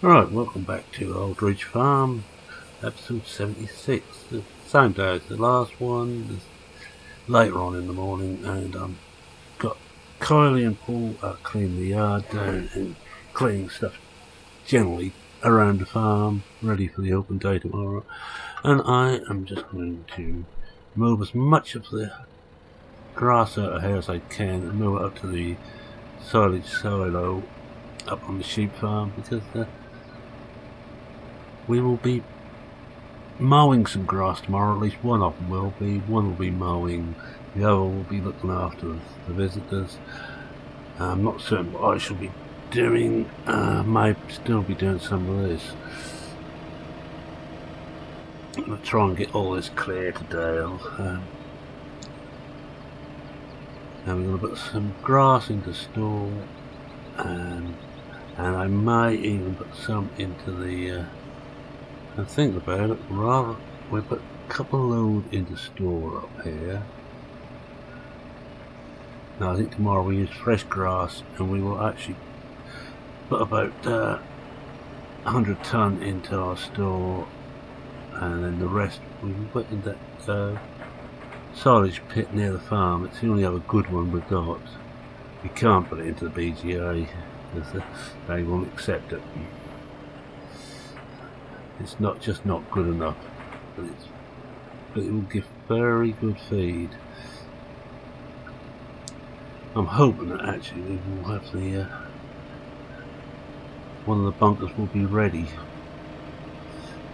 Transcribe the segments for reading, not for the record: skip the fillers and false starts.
Right, welcome back to Aldridge Farm, episode 76. The same day as the last one, later on in the morning, and got Kylie and Paul cleaning the yard down and cleaning stuff generally around the farm, ready for the open day tomorrow. And I am just going to move as much of the grass out of here as I can and move it up to the silage silo up on the sheep farm, because we will be mowing some grass tomorrow. At least one of them will be. One will be mowing, the other will be looking after the visitors. I'm not certain what I shall be doing. May still be doing some of this. I'm going to try and get all this clear today. And we're going to put some grass into store, and I may even put some into the and think about it, rather we put a couple load into store up here. Now I think tomorrow we use fresh grass, and we will actually put about 100 ton into our store, and then the rest we will put in that silage pit near the farm. It's the only other good one we've got. We can't put it into the BGA because they won't accept it. It's not good enough, but it will give very good feed. I'm hoping that actually we will have the one of the bunkers will be ready.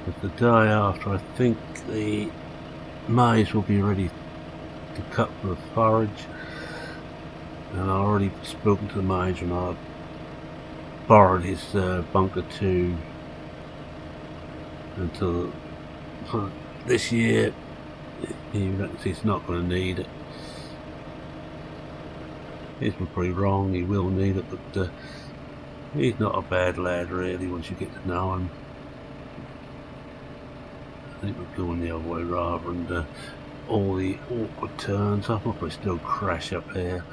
But the day after, I think the maize will be ready to cut for the forage, and I already spoken to the maize, and I borrowed his bunker too until for this year. He reckons he's not going to need it. He's been pretty wrong. He will need it, but he's not a bad lad really once you get to know him. I think we're going the other way rather, and all the awkward turns. I'll probably still crash up here.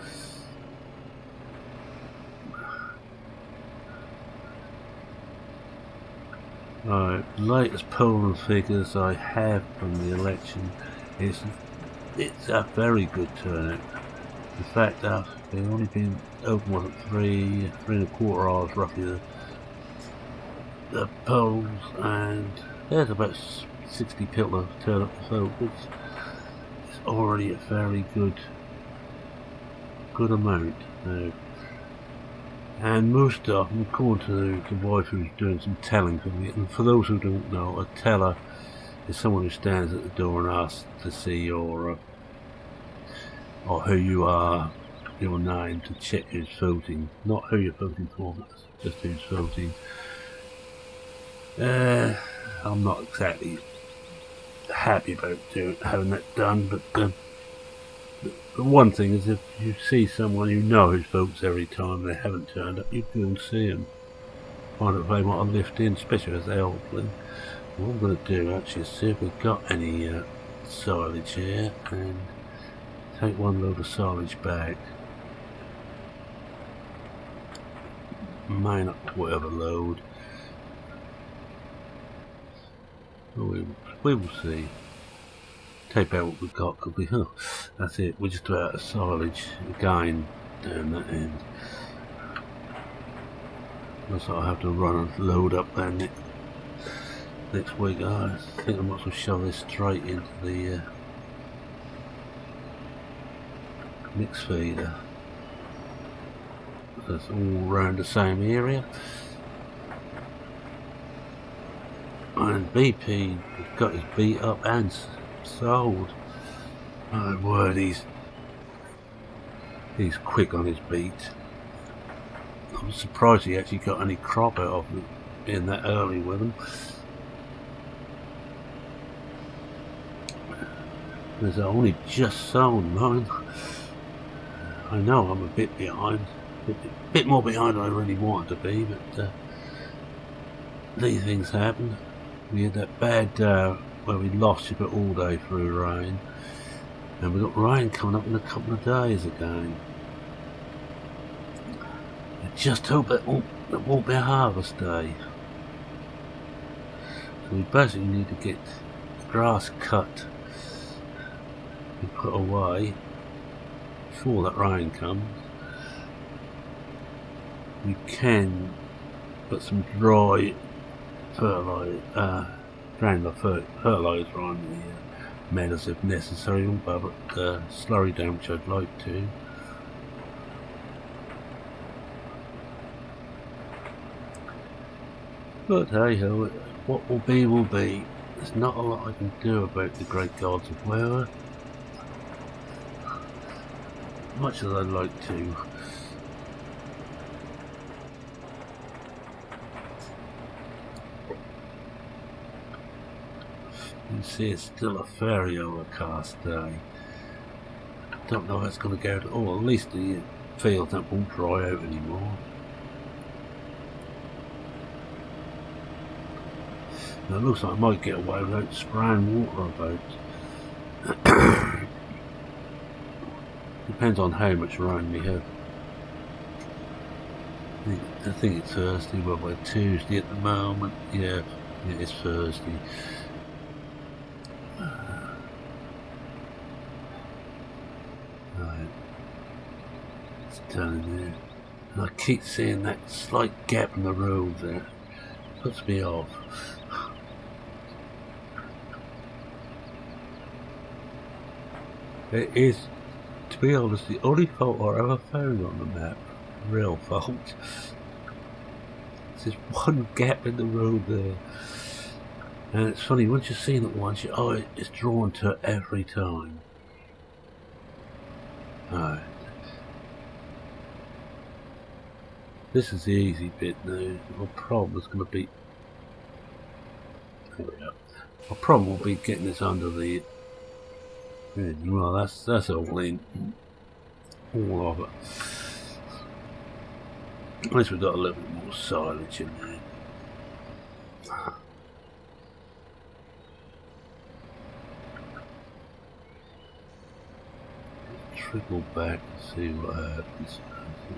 Right, latest polling figures I have from the election is it's a very good turnout. In fact, they've only been open, was it three and a quarter hours roughly, the polls, and there's about 60 people have turned up to vote, which is already a very good amount now. And most of them, according to the wife who's doing some telling for me, and for those who don't know, a teller is someone who stands at the door and asks to see your or who you are, your name, to check who's voting. Not who you're voting for, but just who's voting. I'm not exactly happy about having that done, but the one thing is, if you see someone you know who votes every time they haven't turned up, you go and see them. Find out if they want to lift in, especially as they're elderly. What I'm going to do actually is see if we've got any silage here, and take one load of silage back. Mine up to whatever load. We will see. Take out what we've got, could we? Oh, that's it, we're just out of silage again down that end. Looks like I'll have to run a load up there next week. I think I might as well shove this straight into the mix feeder. That's all around the same area. And BP has got his beat up and sold. My word, he's quick on his beat. I'm surprised he actually got any crop out of it being that early with him. There's only just sown mine. I know I'm a bit behind, a bit more behind than I really wanted to be, but these things happen. We had that bad where we lost it all day through rain, and we got rain coming up in a couple of days again. I just hope it won't be a harvest day. So we basically need to get the grass cut and put away before that rain comes. We can put some dry fertiliser, granular fertiliser on the meadows if necessary, but slurry down, which I'd like to. But hey ho, what will be will be. There's not a lot I can do about the great gods of weather, much as I'd like to. You can see it's still a very overcast day. Don't know how it's going to go at all. At least the fields won't dry out anymore. Now it looks like I might get away without spraying water about. Depends on how much rain we have. I think it's Thursday, well by Tuesday at the moment. Yeah, it is Thursday. Right. It's turning there. And I keep seeing that slight gap in the road there. Puts me off. It is, to be honest, the only fault I ever found on the map. Real fault. There's one gap in the road there. And it's funny, once you've seen it once, your eye is drawn to it every time. Alright. This is the easy bit now. My problem is going to be... There we go. My problem will be getting this under the... Well, that's all in. All of it. At least we've got a little bit more silage in there. Trickle back and see what happens.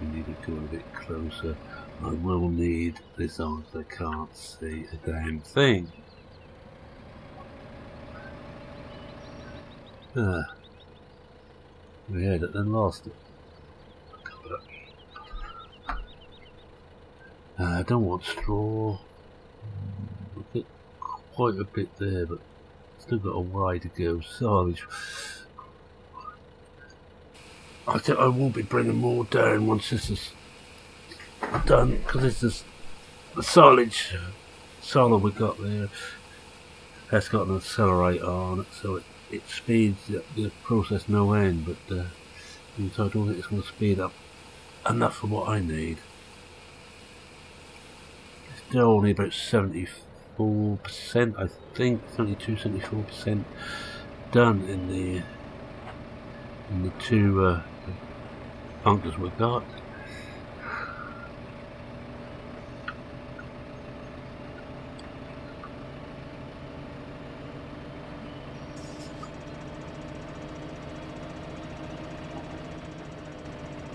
We need to go a bit closer. I will need this on so I can't see a damn thing. We had it and lost it. I don't want straw. I've got quite a bit there, but still got a way to go. Silage. I think I will be bringing more down once this is done, because this is the silage solar we got there has got an accelerator on it, so it speeds the process no end, but so I don't think it's going to speed up enough for what I need. It's still only about 74%, I think, 72-74% done in the two bunkers we got.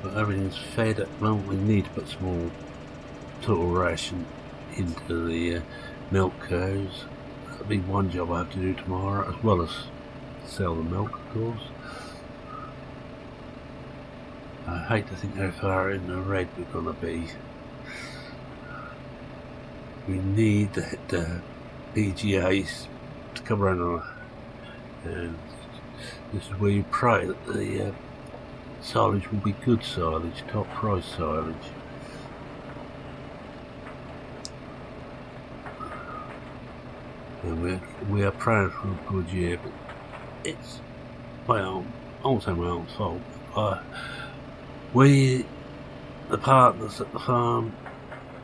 But everything's fed at the moment. We need to put some more total ration into the milk cows. That'll be one job I have to do tomorrow, as well as sell the milk, of course. I hate to think how far in the red we're going to be. We need the PGAs to come around, and this is where you pray that the silage will be good silage, top price silage. And we are praying for a good year, but it's my own, I won't say my own fault. We, the partners at the farm,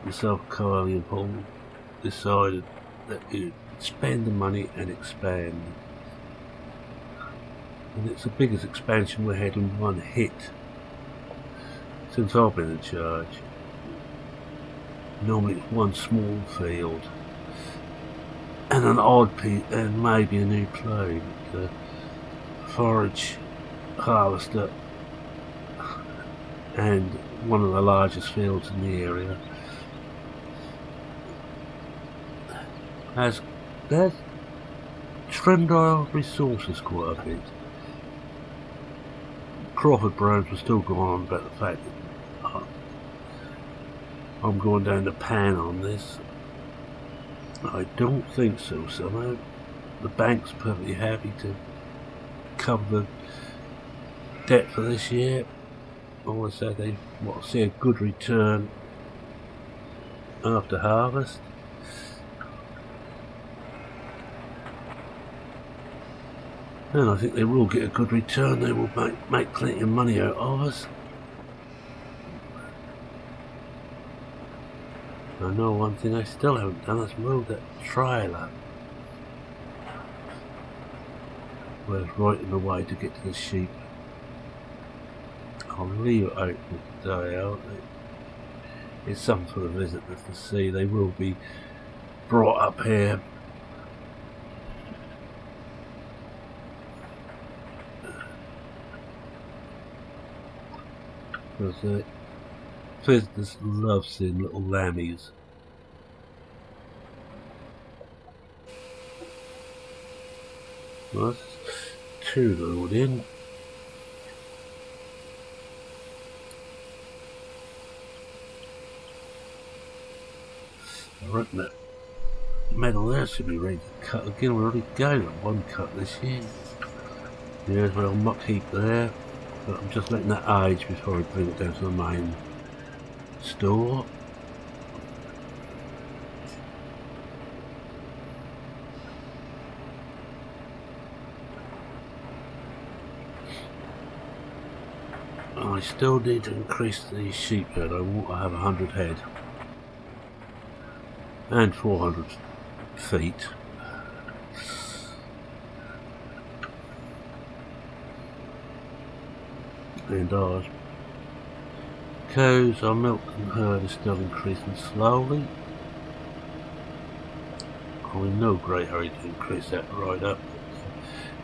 myself, Kylie and Paul, decided that you'd spend the money and expand. And it's the biggest expansion we had in one hit since I've been in charge. Normally it's one small field and an odd piece and maybe a new plough, but forage harvester and one of the largest fields in the area has There's Trendile resources quite a bit. Crawford Browns were still going on about the fact that I'm going down the pan on this. I don't think so somehow. The bank's perfectly happy to cover the debt for this year. All I said, they want to see a good return after harvest. And I think they will get a good return. They will make plenty of money out of us. I know one thing I still haven't done is move that trailer. Well, it's right in the way to get to the sheep. I'll leave it open today out. It's something for the visitors to see. They will be brought up here. Because visitors love seeing little lammies. Well, that's 2 load in. I reckon that metal there should be ready to cut again. We're already going at 1 cut this year. There's my old muck heap there. But I'm just letting that age before I bring it down to the main store. I still need to increase the sheep herd. I want to have 100 head and 400 feet. And ours. Cows, our milk and herd is still increasing slowly. I'm in no great hurry to increase that right up.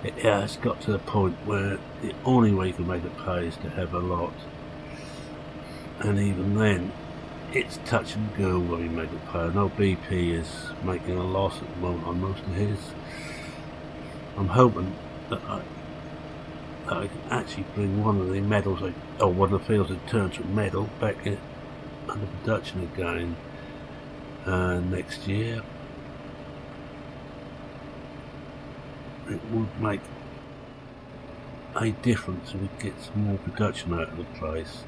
It has got to the point where the only way you can make it pay is to have a lot. And even then, it's touch and go when you make it pay. I know BP is making a loss at the moment on most of his. I'm hoping that I can actually bring one of the metals, or one of the fields that turns from metal back under production again next year. It would make a difference if we get some more production out of the place.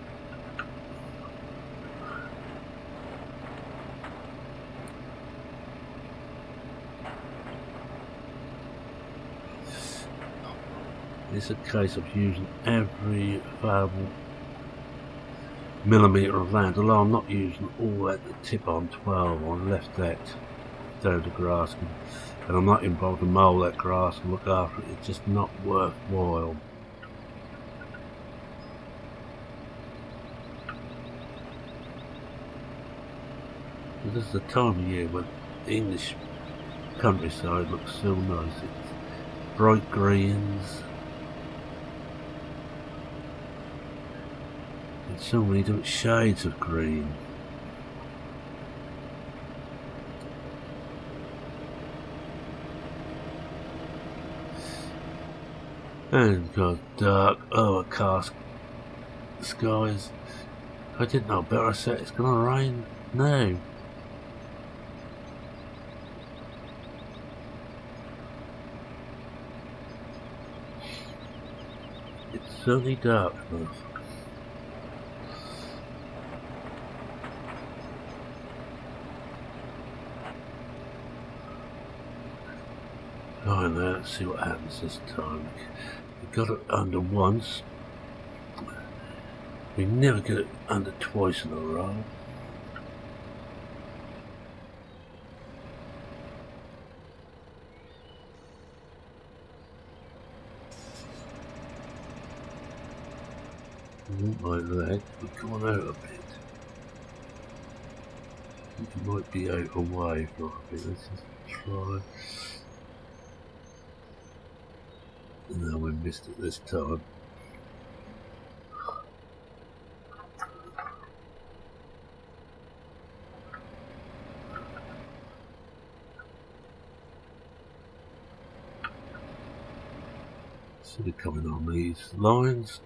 It's a case of using every available millimetre of land, although I'm not using all that to tip on 12. I left that down to grass, and I'm not involved to mow that grass and look after it. It's just not worthwhile. This is the time of year when the English countryside looks so nice. It's bright greens and so many different shades of green. And got dark, overcast skies. I didn't know better. I said it's gonna rain. No. It's certainly dark enough. Oh, now let's see what happens this time. We got it under once. We never get it under twice in a row. Not like that. We've gone out a bit. It might be out away for a bit. Let's just try. No, we missed it this time. Should be coming on these lines.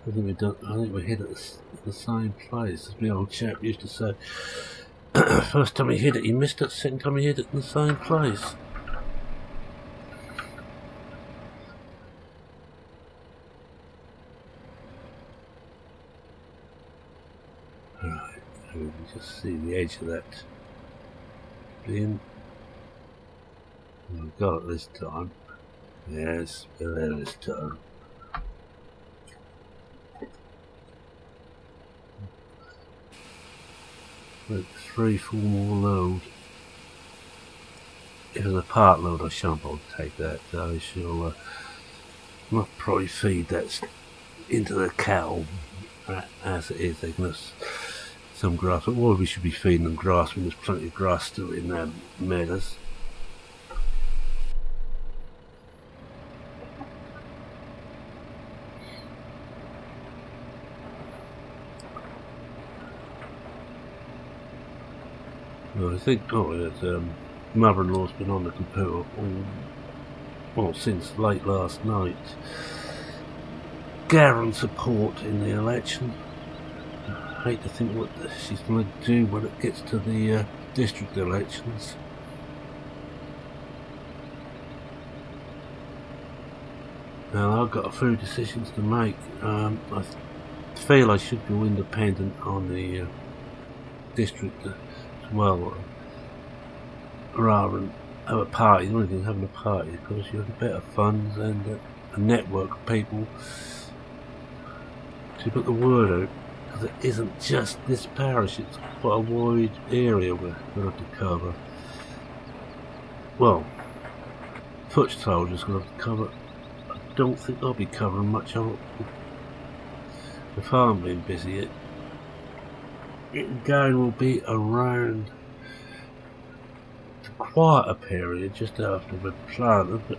I think we hit it the same place as my old chap used to say. First time he hit it, he missed it. Second time he hit it in the same place. Right, we can just see the edge of that bin. We've got it this time. Yes, we're there this time. Like 3-4 more load. If it's a part load, I shan't bother to take that. I shall not probably feed that into the cattle as it is. They can have some grass, but why we should be feeding them grass when there's plenty of grass still in their meadows. Well, I think, mother-in-law's been on the computer since late last night. Garin support in the election. I hate to think what she's going to do when it gets to the district elections. Now I've got a few decisions to make. I feel I should go independent on the district as well, rather than have a party. The only thing having a party is because you have better funds and a network of people to put the word out. Because it isn't just this parish, it's quite a wide area we're going to have to cover. Well, foot soldiers going to have to cover. I don't think I'll be covering much of it. If I'm being busy, it going will be around the quieter period just after we're planted, but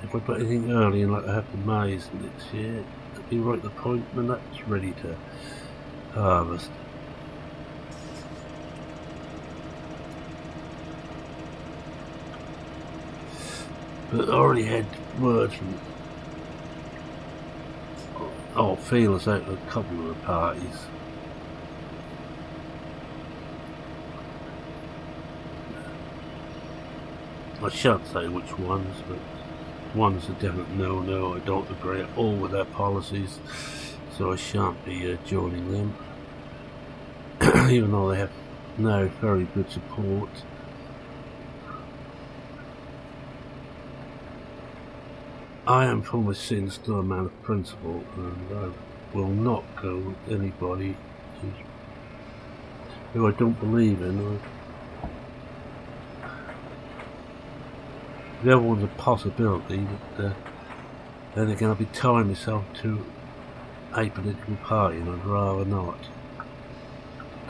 if we put anything early in, like I have the maize next year, it'll be right at the point when that's ready to harvest. But I already had words from feelers out of a couple of the parties. I shan't say which ones, but one's a definite no. I don't agree at all with their policies, so I shan't be joining them, even though they have now very good support. I am from my sin still a man of principle, and I will not go with anybody who I don't believe in. The other one's a possibility, but then again I'll be tying myself to a political party and I'd rather not.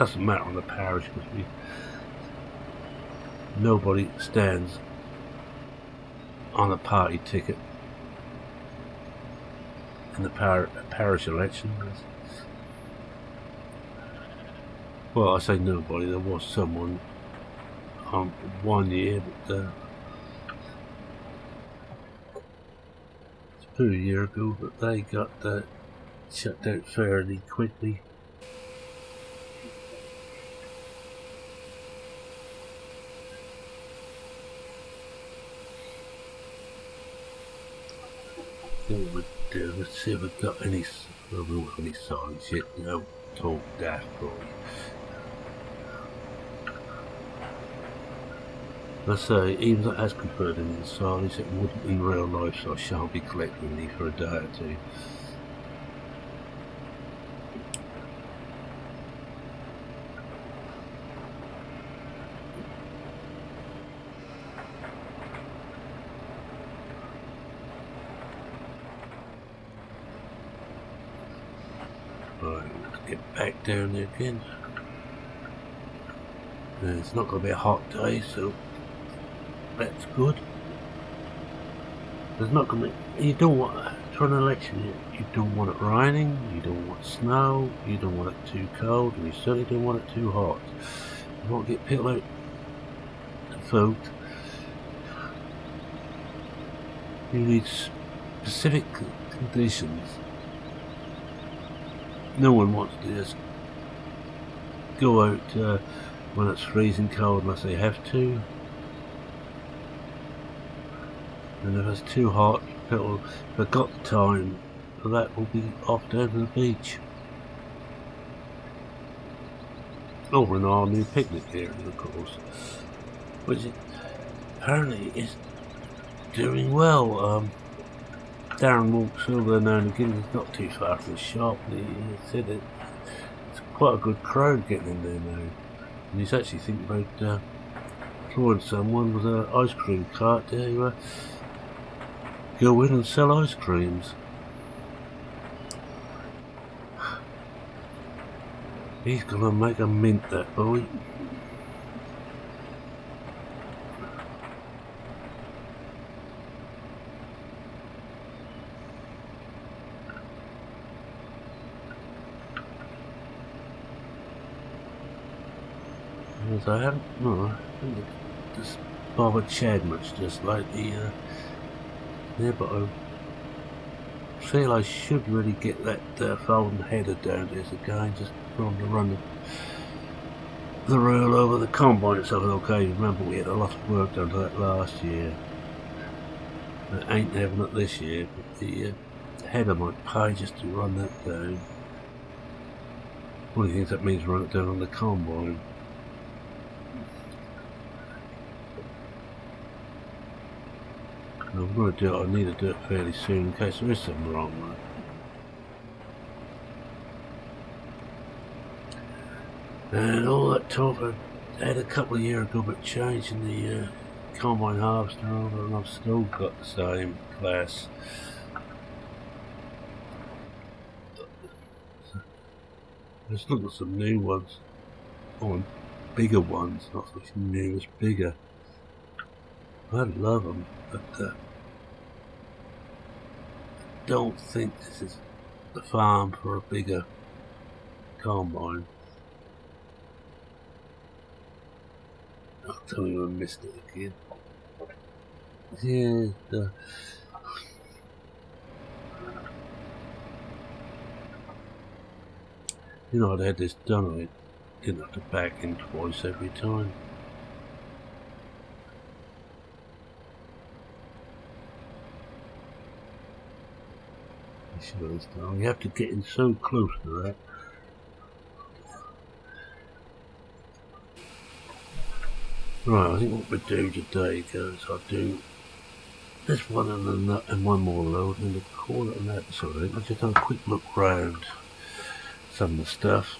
Doesn't matter on the parish because nobody stands on a party ticket in the parish election. Well, I say nobody, there was someone 1 year, but 2 years ago, but they got shut down fairly quickly. What we'll do, let's see if we've got any, well, we won't have any signs yet, no talk daft probably. Let's say, even though it has conferred in the silence, it wouldn't in real life, so I shan't be collecting these for a day or two. Right, let's get back down there again. It's not going to be a hot day, so that's good. There's not going to be, you don't want for an election, you don't want it raining, you don't want snow, you don't want it too cold, and you certainly don't want it too hot. You want to get people out to vote. You need specific conditions. No one wants to just go out when it's freezing cold unless they have to. And if it's too hot, people have got the time, that will be off down to the beach. Over in our new picnic area, of course, which apparently is doing well. Darren walks over there now and again. He's not too far from the shop. He said it's quite a good crowd getting in there now. And he's actually thinking about employing someone with an ice cream cart to go in and sell ice creams. He's gonna make a mint, that boy. As I haven't just bothered Chad much just lately. Yeah, but I feel I should really get that folding header down there again, just from to run the reel over the combine itself. Okay, remember we had a lot of work done to that last year. It ain't having it this year, but the header might pay just to run that down. One of the things that means run it down on the combine. I'm going to do it. I need to do it fairly soon in case there is something wrong with it. And all that talk I had a couple of years ago about changing the combine harvester over, and I've still got the same class. Let's look at some new ones, or bigger ones, not so much new as bigger. I love them, but don't think this is the farm for a bigger combine. I'll tell you I missed it again. Yeah, you know, I'd had this done, I didn't have to back in twice every time. You have to get in so close to that. Right, I think what we do today, guys, I'll do this one and one more load, and we'll call it an episode. I think I'll just have a quick look round some of the stuff.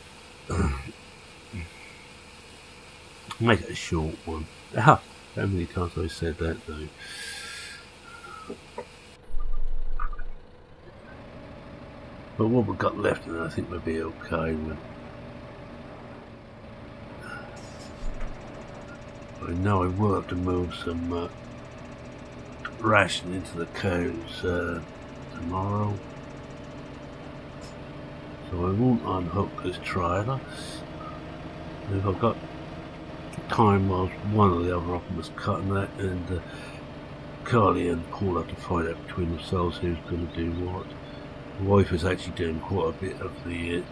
Make it a short one. How many times have I said that though? But what we've got left in it, I think we'll be okay with. I know I will have to move some ration into the cows tomorrow, so I won't unhook this trailer. If I've got time whilst one or the other of them is cutting that, and Carly and Paul have to find out between themselves who's going to do what. My wife is actually doing quite a bit of the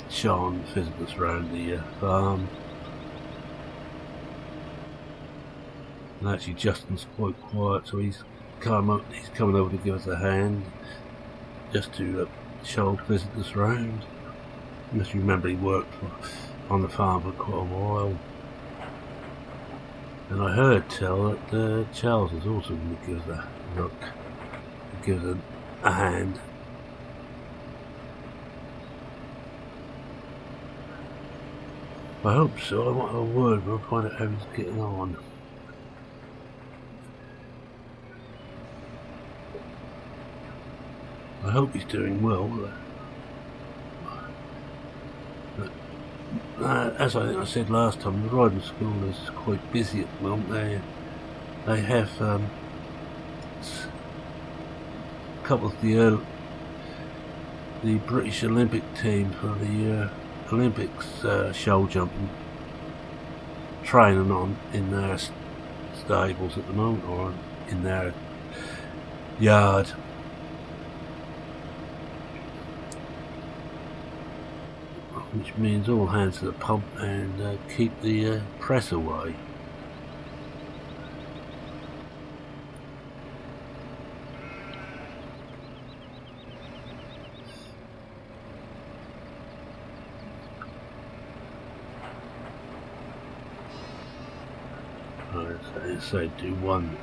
showing visitors around the farm. And actually Justin's quite quiet, so he's coming over to give us a hand, just to show visitors around. You must remember he worked on the farm for quite a while. And I heard tell that Charles is also going to give us a look, give us a hand. I hope so. I want a word, but I'll find out how he's getting on. I hope he's doing well. As I think I said last time, the riding school is quite busy at the moment. They have a couple of the British Olympic team for the Olympics show jumping training on in their stables at the moment, or in their yard. Which means all hands to the pump and keep the press away. So do one.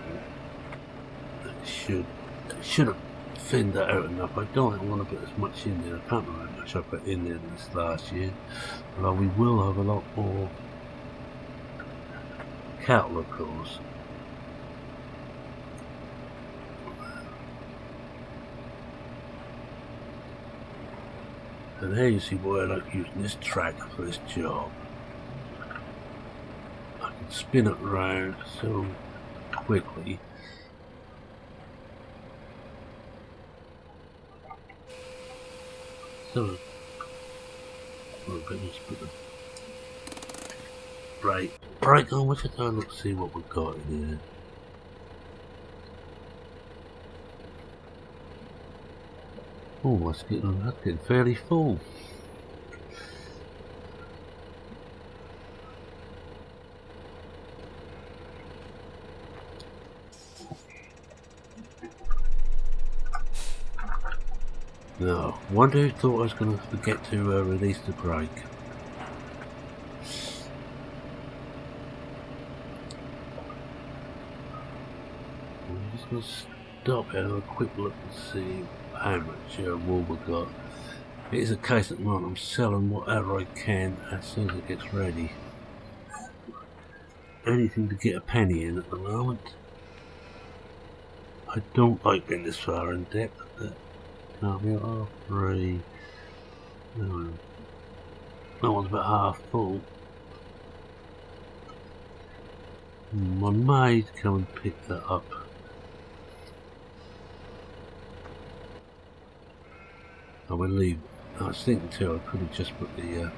Should have thinned that out enough. I don't want to put as much in there. I can't remember how much I put in there this last year. Although we will have a lot more cattle, of course. And there you see why I like using this tractor for this job. I can spin it around so quickly. So, well, let me just put the brake on. Which I don't look, see what we've got in here. Oh, that's getting fairly full. No, wonder who thought I was going to forget to release the brake. I'm just going to stop and have a quick look and see how much wool we got. It is a case at the moment I'm selling whatever I can as soon as it gets ready. Anything to get a penny in at the moment. I don't like being this far in depth. Can't be half three. No. That one's about half full. I may come and pick that up. I will leave. I was thinking too, I could have just put the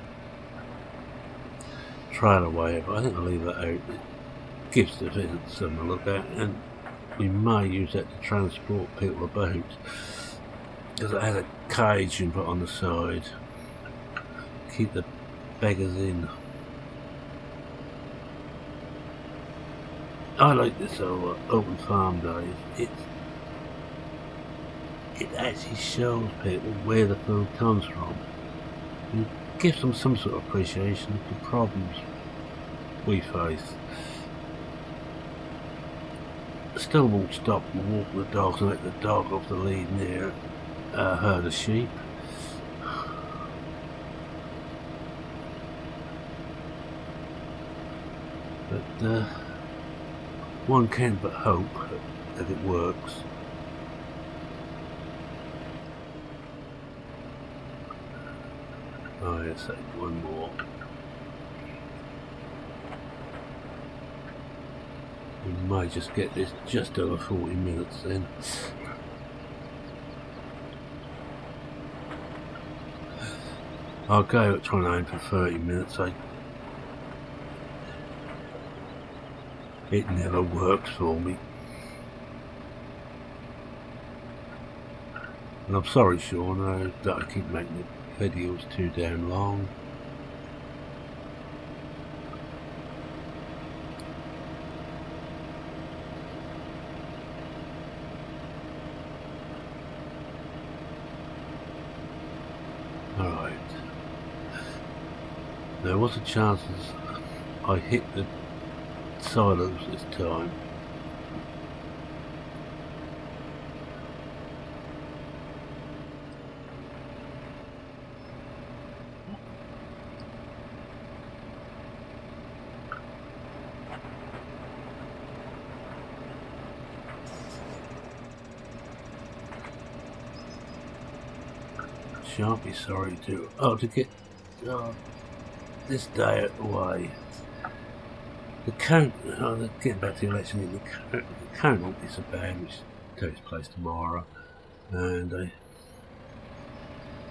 trail away, but I think I'll leave that out. It gives the visit something to look at, and we may use that to transport people about. Because it has a cage you can put on the side. Keep the beggars in. I like this open farm days. It actually shows people where the food comes from. And gives them some sort of appreciation of the problems we face. Still won't stop and walk the dogs and let the dog off the lead near a herd of sheep. But one can but hope that it works. Oh, yes, one more. We might just get this just over 40 minutes then. I'll go at trying to aim for 30 minutes. It never works for me. And I'm sorry, Sean, that I keep making the videos too damn long. Alright. There was a chance I hit the silos this time. Shan't be sorry to get this day out of the way. The count, getting back to the election, the count won't be so bad, which takes place tomorrow. and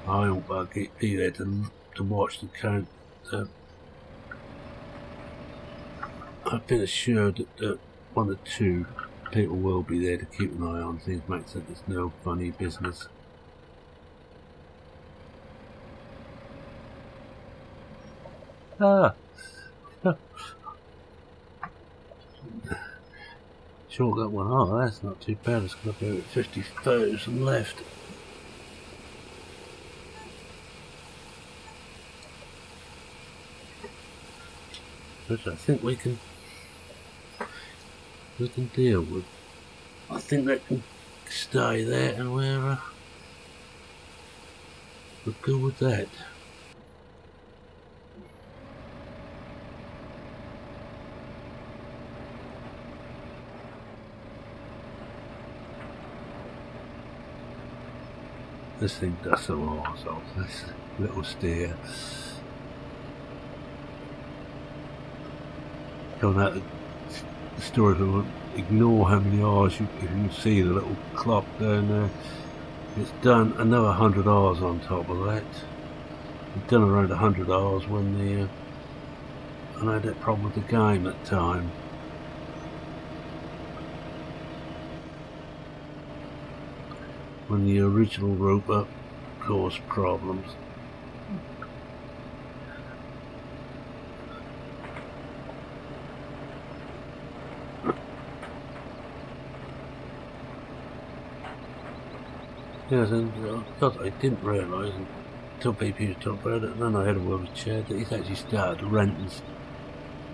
I hope I'll be there to watch the count. I've been assured that one or two people will be there to keep an eye on things, make sure there's no funny business. Sure got one. Oh, that's not too bad. It's going to be 50,000 left. Which I think we can deal with. I think that can stay there, and we're good with that. This thing does a lot of this little steer. Going out the storage room, ignore how many hours you can see the little clock down there. It's done another 100 hours on top of that. It's done around 100 hours when I had that problem with the game at the time. When the original roper caused problems. Yes, and I didn't realise until people used to talk about it, and then I had a word with Chad that he's actually started renting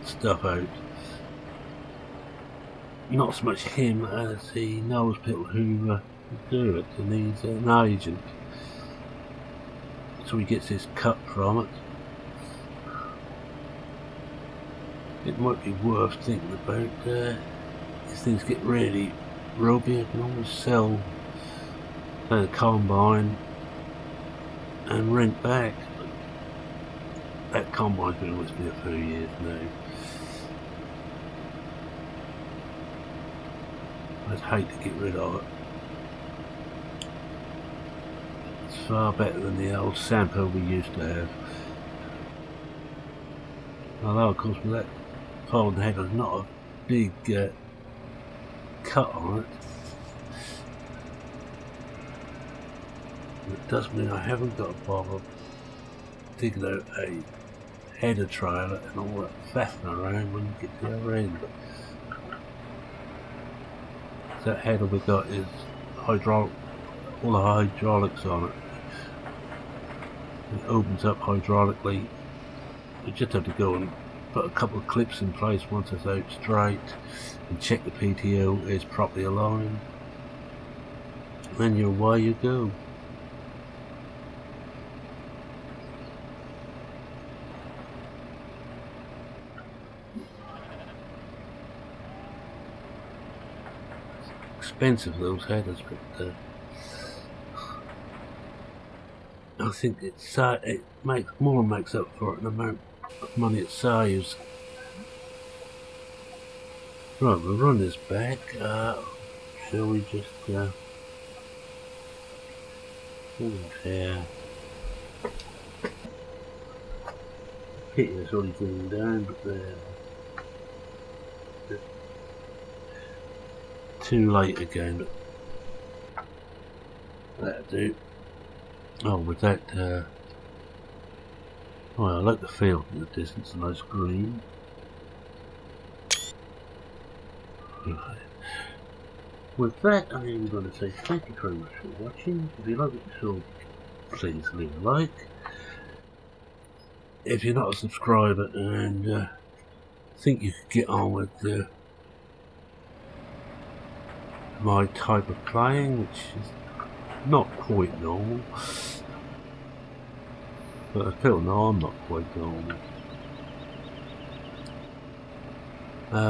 stuff out. Not so much him as he knows people who do it, and he's an agent, so he gets his cut from it. It might be worth thinking about. If things get really ropey, I can always sell a combine and rent back. That combine's been with me a few years now. I'd hate to get rid of it. It's far better than the old sample we used to have. Although, of course, with that folding head, there's not a big cut on it. It does mean I haven't got to bother digging out a header trailer and all that faffing around when you get to the other end. That header we got is hydraulic, all the hydraulics on it. It opens up hydraulically. You just have to go and put a couple of clips in place once it's out straight and check the PTO is properly aligned. Then you're away you go. Expensive those headers, but I think it makes up for it in the amount of money it saves. Right, we'll run this back. Shall we just here? Pity it's already going down, but there. Too late again. That'll do. Oh, with that, I like the field in the distance, a nice green. Right. With that, I am going to say thank you very much for watching. If you like what you saw, please leave a like. If you're not a subscriber and think you could get on with my type of playing, which is not quite normal, but I feel no, I'm not quite normal.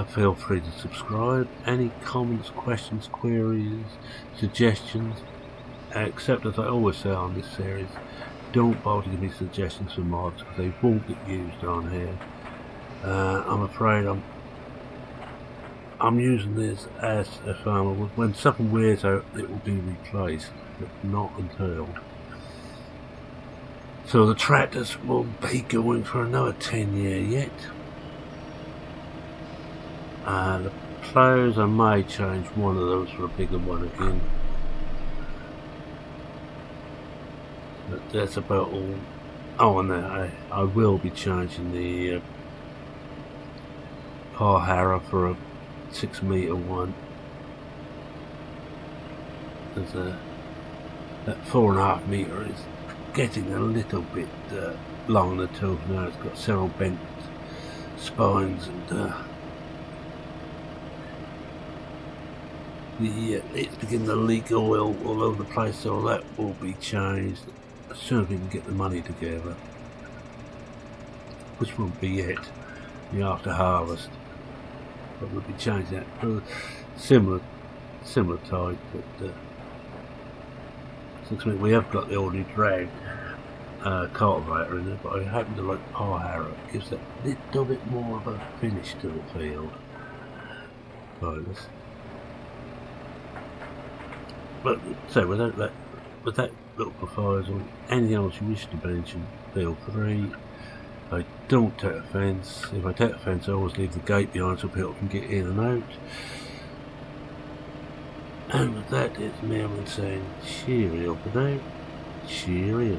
Feel free to subscribe. Any comments, questions, queries, suggestions, except as I always say on this series, don't bother to give me suggestions for mods because they won't get used on here. I'm afraid I'm using this as a farmer. When something wears out, it will be replaced, but not until. So the tractors will be going for another 10 years yet. The plows, I may change one of those for a bigger one again. But that's about all. Oh, and I will be changing the power harrow for a 6-metre one. There's that 4.5 metre is getting a little bit long in the tooth now. It's got several bent spines and it's beginning to leak oil all over the place, so that will be changed as soon as we can get the money together, which won't be yet, after harvest, but we'll be changing that for similar type. But since we have got the ordinary drag cultivator in there, but I happen to like power harrow. It gives that little bit more of a finish to the field. But so with that little proposal, anything else you wish to mention, feel free. I don't take offence. If I take offence, I always leave the gate behind so people can get in and out. And with that, it's Merriman saying cheerio for now. Cheerio.